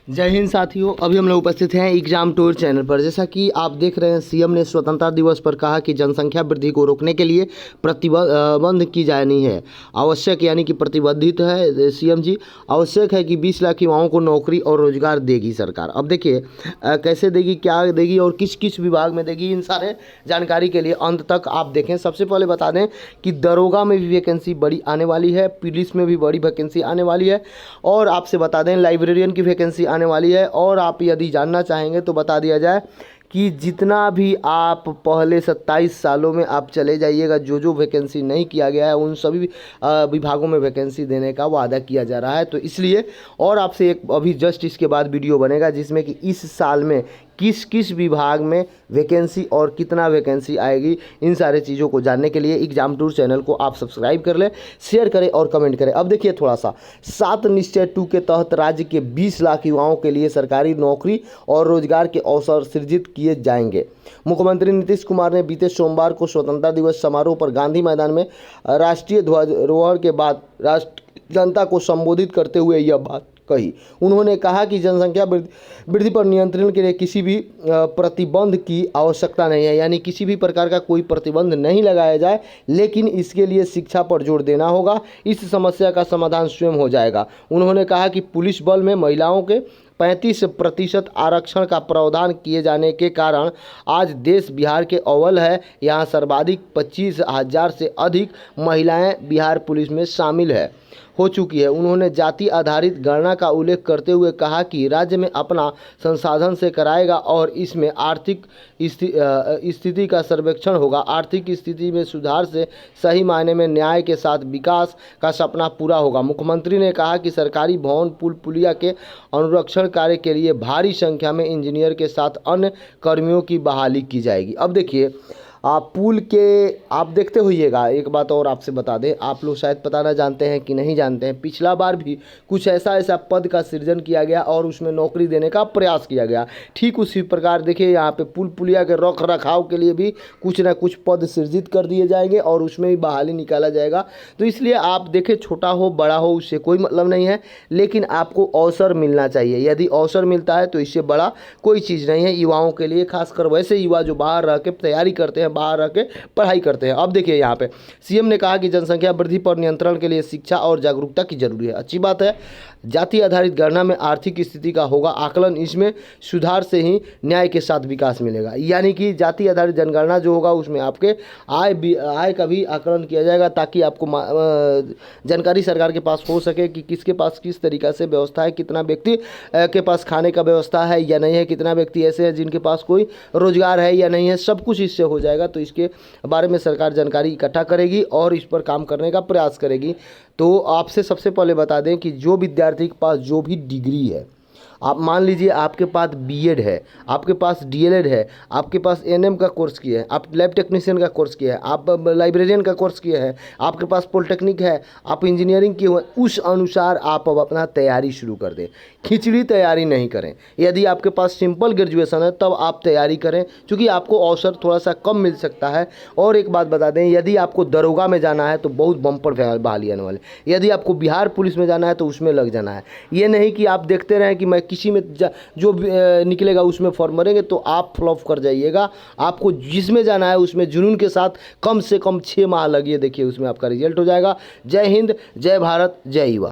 जय हिंद साथियों, अभी हम लोग उपस्थित हैं एग्जाम टूर चैनल पर। जैसा कि आप देख रहे हैं, सीएम ने स्वतंत्रता दिवस पर कहा कि जनसंख्या वृद्धि को रोकने के लिए प्रतिबंध की जानी है आवश्यक, यानी कि प्रतिबंधित है सीएम जी। आवश्यक है कि 20 लाख युवाओं को नौकरी और रोजगार देगी सरकार। अब देखिए कैसे देगी, क्या देगी और किस किस विभाग में देगी, इन सारे जानकारी के लिए अंत तक आप देखें। सबसे पहले बता दें कि दरोगा में भी वैकेंसी बड़ी आने वाली है, पुलिस में भी बड़ी वैकेंसी आने वाली है, और आपसे बता दें लाइब्रेरियन की वैकेंसी आने वाली है। और आप यदि जानना चाहेंगे तो बता दिया जाए कि जितना भी आप पहले 27 सालों में आप चले जाइएगा, जो वैकेंसी नहीं किया गया है उन सभी विभागों में वैकेंसी देने का वादा किया जा रहा है। तो इसलिए और आपसे एक अभी जस्ट इसके बाद वीडियो बनेगा जिसमें कि इस साल में किस किस विभाग में वैकेंसी और कितना वैकेंसी आएगी, इन सारे चीज़ों को जानने के लिए एग्जाम टूर चैनल को आप सब्सक्राइब कर लें, शेयर करें और कमेंट करें। अब देखिए थोड़ा सा 7 निश्चय 2 के तहत राज्य के 20 लाख युवाओं के लिए सरकारी नौकरी और रोजगार के अवसर सृजित किए जाएंगे। मुख्यमंत्री नीतीश कुमार ने बीते सोमवार को स्वतंत्रता दिवस समारोह पर गांधी मैदान में राष्ट्रीय ध्वजारोहण के बाद राष्ट्र जनता को संबोधित करते हुए यह बात कही। उन्होंने कहा कि जनसंख्या वृद्धि पर नियंत्रण के लिए किसी भी प्रतिबंध की आवश्यकता नहीं है, यानी किसी भी प्रकार का कोई प्रतिबंध नहीं लगाया जाए, लेकिन इसके लिए शिक्षा पर जोर देना होगा। इस समस्या का समाधान स्वयं हो जाएगा। उन्होंने कहा कि पुलिस बल में महिलाओं के 35% आरक्षण का प्रावधान किए जाने के कारण आज देश बिहार के अव्वल है। यहाँ सर्वाधिक 25,000 से अधिक महिलाएं बिहार पुलिस में शामिल हो चुकी है। उन्होंने जाति आधारित गणना का उल्लेख करते हुए कहा कि राज्य में अपना संसाधन से कराएगा और इसमें आर्थिक स्थिति का सर्वेक्षण होगा। आर्थिक स्थिति में सुधार से सही मायने में न्याय के साथ विकास का सपना पूरा होगा। मुख्यमंत्री ने कहा कि सरकारी भवन पुल पुलिया के अनुरक्षण कार्य के लिए भारी संख्या में इंजीनियर के साथ अन्य कर्मियों की बहाली की जाएगी। अब देखिए पुल के आप देखते होइएगा, एक बात और आपसे बता दें, आप लोग शायद पता ना जानते हैं कि नहीं जानते हैं, पिछला बार भी कुछ ऐसा पद का सृजन किया गया और उसमें नौकरी देने का प्रयास किया गया। ठीक उसी प्रकार देखिए यहाँ पे पुल पुलिया के रख रखाव के लिए भी कुछ ना कुछ पद सृजित कर दिए जाएंगे और उसमें भी बहाली निकाला जाएगा। तो इसलिए आप देखें, छोटा हो बड़ा हो उससे कोई मतलब नहीं है, लेकिन आपको अवसर मिलना चाहिए। यदि अवसर मिलता है तो इससे बड़ा कोई चीज़ नहीं है युवाओं के लिए, खासकर वैसे युवा जो बाहर रह के तैयारी करते हैं, बाहर रह के पढ़ाई करते हैं। अब देखिए यहाँ पे सीएम ने कहा कि जनसंख्या वृद्धि पर नियंत्रण के लिए शिक्षा और जागरूकता की जरूरी है। अच्छी बात है। जाति आधारित गणना में आर्थिक स्थिति का होगा आकलन, इसमें सुधार से ही न्याय के साथ विकास मिलेगा। यानी कि जाति आधारित जनगणना जो होगा उसमें आपके आय का भी आकलन किया जाएगा, ताकि आपको जानकारी सरकार के पास हो सके कि किसके पास किस तरीक़ा से व्यवस्था है, कितना व्यक्ति के पास खाने का व्यवस्था है या नहीं है, कितना व्यक्ति ऐसे हैं जिनके पास कोई रोजगार है या नहीं है, सब कुछ इससे हो जाएगा। तो इसके बारे में सरकार जानकारी इकट्ठा करेगी और इस पर काम करने का प्रयास करेगी। तो आपसे सबसे पहले बता दें कि जो विद्यार्थी के पास जो भी डिग्री है, आप मान लीजिए आपके पास बीएड है, आपके पास डीएलएड है, आपके पास एनएम का कोर्स किया है, आप लैब टेक्नीशियन का कोर्स किया है, आप लाइब्रेरियन का कोर्स किया है, आपके पास पॉलिटेक्निक है, आप इंजीनियरिंग किए हुए, उस अनुसार आप अब अपना तैयारी शुरू कर दें। खिचड़ी तैयारी नहीं करें। यदि आपके पास सिंपल ग्रेजुएशन है तब आप तैयारी करें, क्योंकि आपको अवसर थोड़ा सा कम मिल सकता है। और एक बात बता दें, यदि आपको दरोगा में जाना है तो बहुत बम्पर बहाली आने वाले, यदि आपको बिहार पुलिस में जाना है तो उसमें लग जाना है। ये नहीं कि आप देखते रहें कि मैं किसी में जो निकलेगा उसमें फॉर्म भरेंगे तो आप फ्लॉप कर जाइएगा। आपको जिसमें जाना है उसमें जुनून के साथ कम से कम 6 माह लगिए, देखिए उसमें आपका रिजल्ट हो जाएगा। जय हिंद, जय भारत, जय युवा।